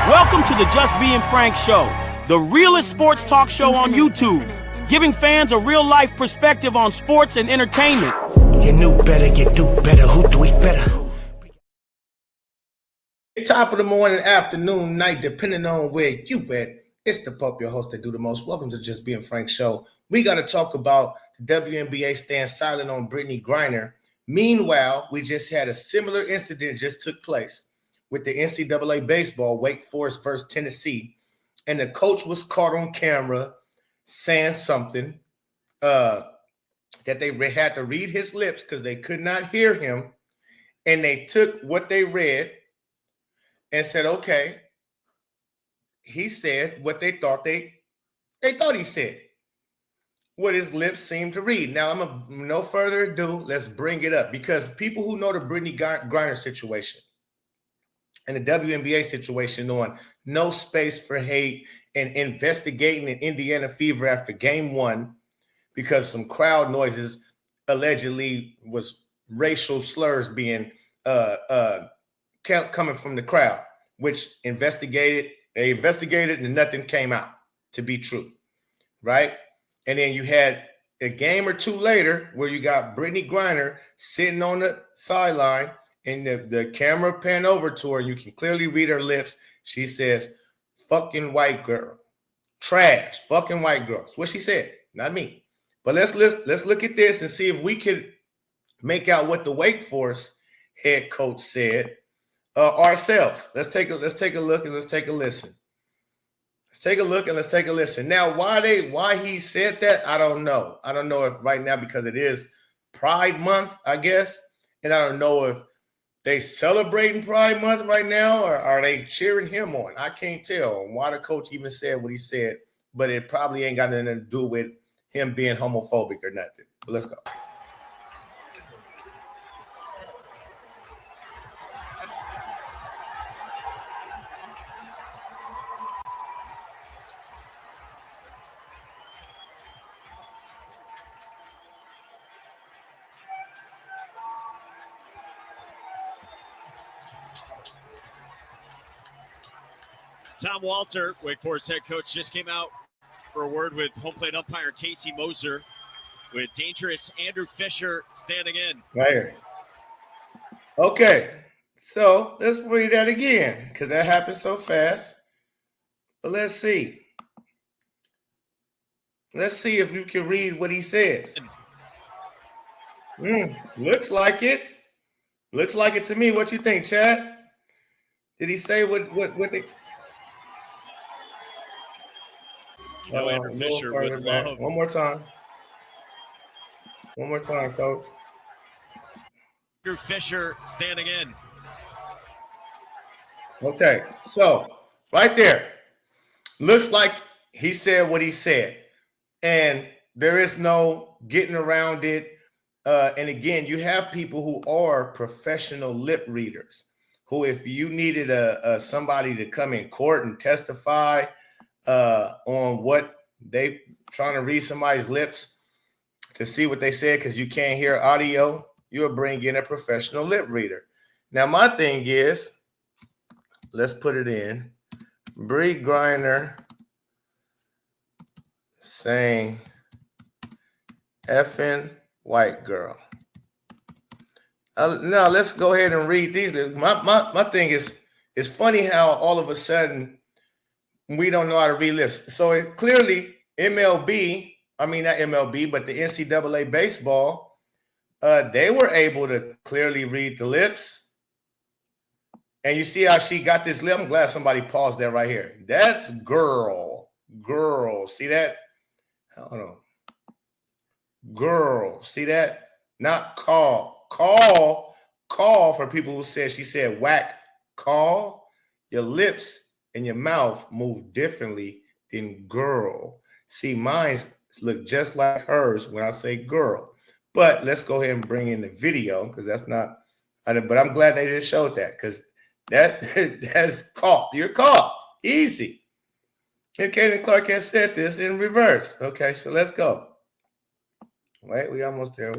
Welcome to the Just Being Frank Show, the realest sports talk show on YouTube, giving fans a real-life perspective on sports and entertainment. You knew better, you do better, who do it better? Top of the morning, afternoon, night, depending on where you at. It's the Pup, your host that do the most. Welcome to Just Being Frank Show. We got to talk about the Wnba stand silent on Brittney Griner. Meanwhile, we just had a similar incident just took place with the NCAA baseball, Wake Forest versus Tennessee, and the coach was caught on camera saying something that they had to read his lips because they could not hear him, and they took what they read and said, okay, he said what they thought he said, what his lips seemed to read. Now, no further ado, let's bring it up, because people who know the Brittney Griner situation and the WNBA situation on no space for hate and investigating an Indiana fever after game one because some crowd noises allegedly was racial slurs being coming from the crowd, which they investigated and nothing came out to be true, right? And then you had a game or two later where you got Brittney Griner sitting on the sideline and the camera pan over to her. You can clearly read her lips. She says, fucking white girl, trash, fucking white girl. That's what she said, not me. But let's look at this and see if we could make out what the Wake Forest head coach said ourselves. Let's take a look and let's take a listen. Let's take a look and let's take a listen. Now, why he said that, I don't know. I don't know if right now because it is Pride Month, I guess, and I don't know if they celebrating Pride Month right now or are they cheering him on. I can't tell why the coach even said what he said, but it probably ain't got nothing to do with him being homophobic or nothing. But let's go. Tom Walter, Wake Forest head coach, just came out for a word with home plate umpire Casey Moser, with dangerous Andrew Fisher standing in. Right here. Okay, so let's read that again because that happened so fast. But let's see. Let's see if you can read what he says. Looks like it. Looks like it to me. What you think, Chad? Did he say what they... Andrew Fisher would love. One more time. One more time, coach. Andrew Fisher standing in. Okay, so right there. Looks like he said what he said. And there is no getting around it. And again, you have people who are professional lip readers who, if you needed somebody to come in court and testify on what they trying to read somebody's lips to see what they said, because you can't hear audio, you'll bring in a professional lip reader. Now, my thing is, let's put it in. Brittney Griner saying effing white girl. Now, let's go ahead and read these. My thing is, it's funny how all of a sudden we don't know how to read lips. So it clearly not MLB, but the NCAA baseball, they were able to clearly read the lips. And you see how she got this lip? I'm glad somebody paused that right here. That's girl. See that? Hold on. Girl. See that? Not call. Call for people who said she said whack. Call. Your lips and your mouth move differently than girl. See, mine look just like hers when I say girl. But let's go ahead and bring in the video because that's not. But I'm glad they just showed that because that's caught. You're caught. Easy. And Kaden Clark has said this in reverse. Okay, so let's go. Wait, we almost there.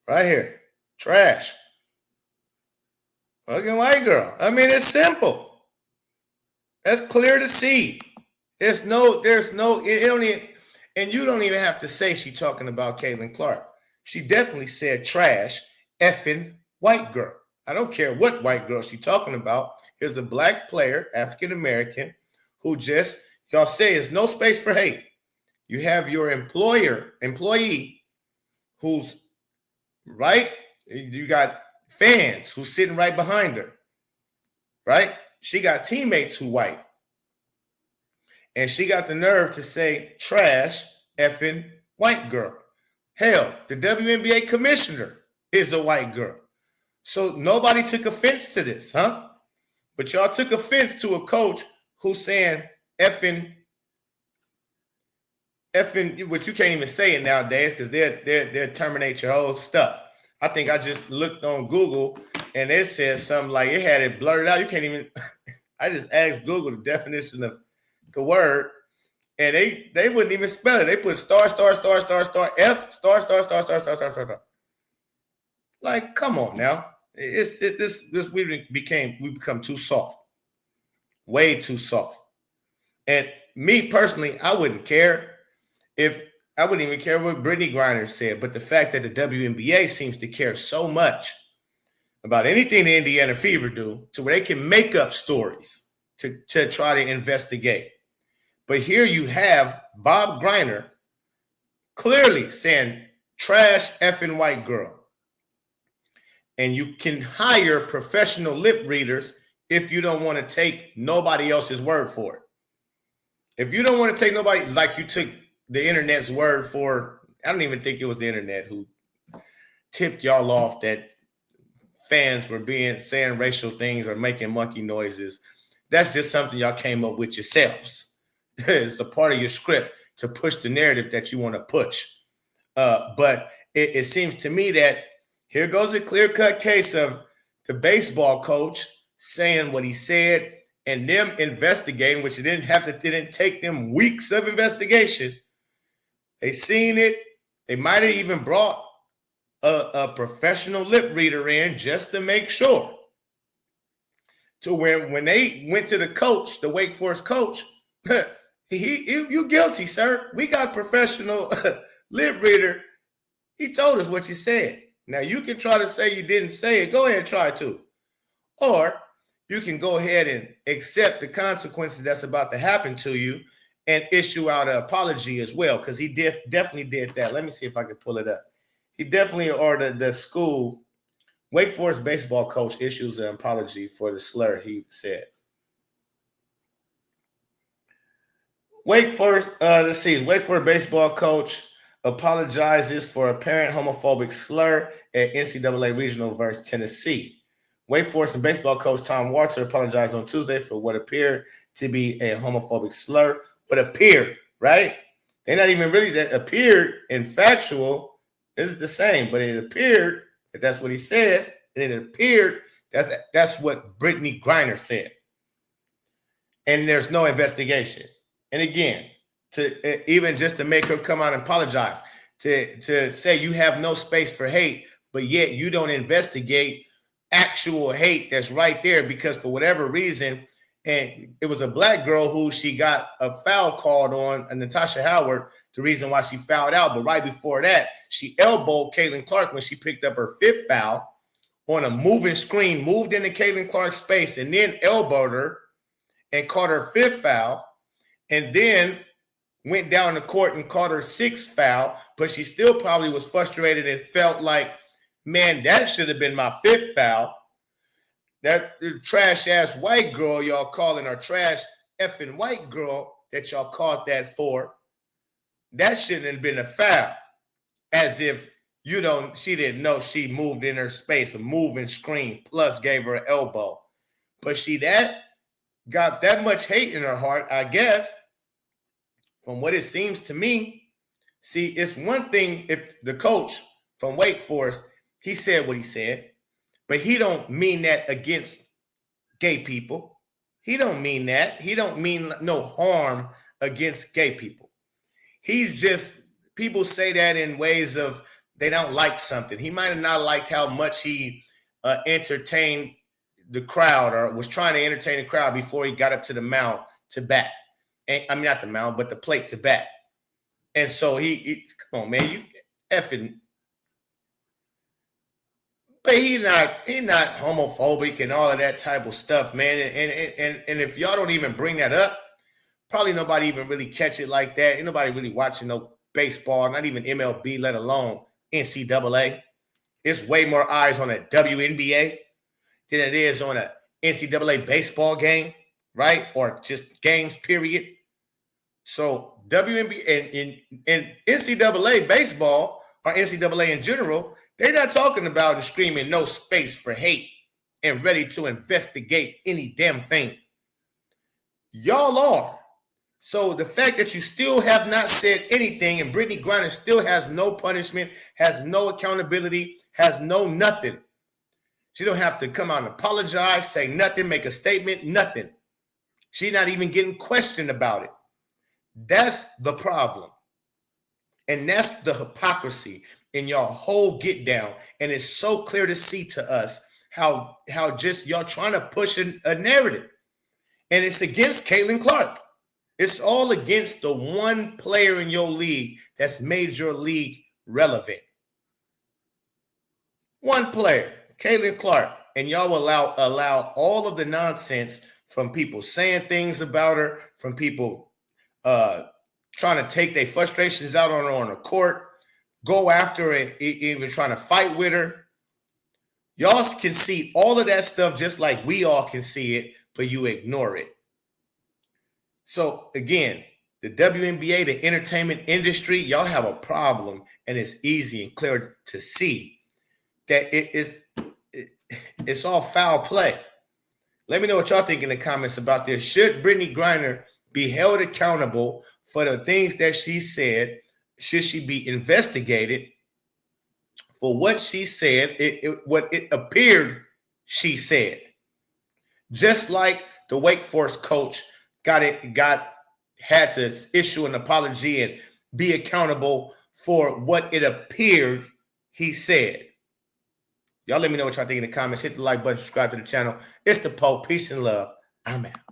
Right here. Trash. Fucking white girl. I mean, it's simple. That's clear to see. It don't even, and you don't even have to say she's talking about Caitlin Clark. She definitely said trash, effing white girl. I don't care what white girl she's talking about. Here's a black player, African-American, who just, y'all say, is no space for hate. You have your employee, who's right. You got fans who's sitting right behind her, right? She got teammates who white. And she got the nerve to say trash, effing white girl. Hell, the WNBA commissioner is a white girl. So nobody took offense to this, huh? But y'all took offense to a coach who's saying effing, which you can't even say it nowadays because they'll terminate your whole stuff. I think I just looked on Google and it said something like it had it blurred out. You can't even, I just asked Google the definition of the word and they wouldn't even spell it. They put an F, star. Like, come on now. We become too soft. Way too soft. And me personally, I wouldn't care I wouldn't even care what Brittney Griner said, but the fact that the WNBA seems to care so much about anything the Indiana Fever do to where they can make up stories to try to investigate. But here you have Bob Griner clearly saying trash effing white girl. And you can hire professional lip readers if you don't want to take nobody else's word for it. If you don't want to take nobody, like you took the internet's word for, I don't even think it was the internet who tipped y'all off that fans were saying racial things or making monkey noises. That's just something y'all came up with yourselves. It's the part of your script to push the narrative that you want to push. But it seems to me that here goes a clear-cut case of the baseball coach saying what he said and them investigating, which it didn't take them weeks of investigation. They seen it. They might have even brought a professional lip reader in just to make sure. To where when they went to the coach, the Wake Forest coach, you guilty, sir. We got professional lip reader. He told us what you said. Now, you can try to say you didn't say it. Go ahead and try to. Or you can go ahead and accept the consequences that's about to happen to you and issue out an apology as well, because he definitely did that. Let me see if I can pull it up. He definitely, or the school, Wake Forest baseball coach issues an apology for the slur he said. Wake Forest baseball coach apologizes for apparent homophobic slur at NCAA Regional versus Tennessee. Wake Forest and baseball coach Tom Walter apologized on Tuesday for what appeared to be a homophobic slur. What appeared, right? They're not even really that appeared and factual. It's the same, but it appeared that that's what he said, and it appeared that's what Brittney Griner said. And there's no investigation. And again, even just to make her come out and apologize, to say you have no space for hate, but yet you don't investigate actual hate that's right there because for whatever reason, and it was a black girl who she got a foul called on, Natasha Howard, the reason why she fouled out. But right before that, she elbowed Caitlin Clark when she picked up her fifth foul on a moving screen, moved into Caitlin Clark's space, and then elbowed her and caught her fifth foul, and then went down the court and caught her sixth foul. But she still probably was frustrated and felt like, man, that should have been my fifth foul. That trash-ass white girl y'all calling her trash effing white girl that y'all caught that for, that shouldn't have been a foul. As if she didn't know she moved in her space, a moving screen, plus gave her an elbow. But got that much hate in her heart, I guess, from what it seems to me. See, it's one thing if the coach from Wake Forest, he said what he said, but he don't mean that against gay people. He don't mean that. He don't mean no harm against gay people. He's just, people say that in ways of they don't like something. He might have not liked how much he entertained the crowd or was trying to entertain the crowd before he got up to the mound to bat. And I mean, not the mound, but the plate to bat. And so he come on, man, you effing. But he's not homophobic and all of that type of stuff, man. And if y'all don't even bring that up, probably nobody even really catch it like that. Ain't nobody really watching no baseball, not even MLB, let alone NCAA. It's way more eyes on a WNBA than it is on a NCAA baseball game, right? Or just games, period. So WNBA and NCAA baseball or NCAA in general, they're not talking about and screaming no space for hate and ready to investigate any damn thing. Y'all are. So the fact that you still have not said anything and Brittney Griner still has no punishment, has no accountability, has no nothing. She don't have to come out and apologize, say nothing, make a statement, nothing. She's not even getting questioned about it. That's the problem. And that's the hypocrisy in y'all whole get down. And it's so clear to see to us how just y'all trying to push a narrative. And it's against Caitlin Clark. It's all against the one player in your league that's made your league relevant. One player, Caitlin Clark. And y'all allow all of the nonsense from people saying things about her, from people trying to take their frustrations out on her on the court, go after her and even trying to fight with her. Y'all can see all of that stuff just like we all can see it, but you ignore it. So again, the WNBA, the entertainment industry, y'all have a problem, and it's easy and clear to see that it's all foul play. Let me know what y'all think in the comments about this. Should Brittney Griner be held accountable for the things that she said? Should she be investigated for what she said, what it appeared she said? Just like the Wake Forest coach had to issue an apology and be accountable for what it appeared he said. Y'all let me know what y'all think in the comments. Hit the like button, subscribe to the channel. It's the Pope. Peace and love. I'm out.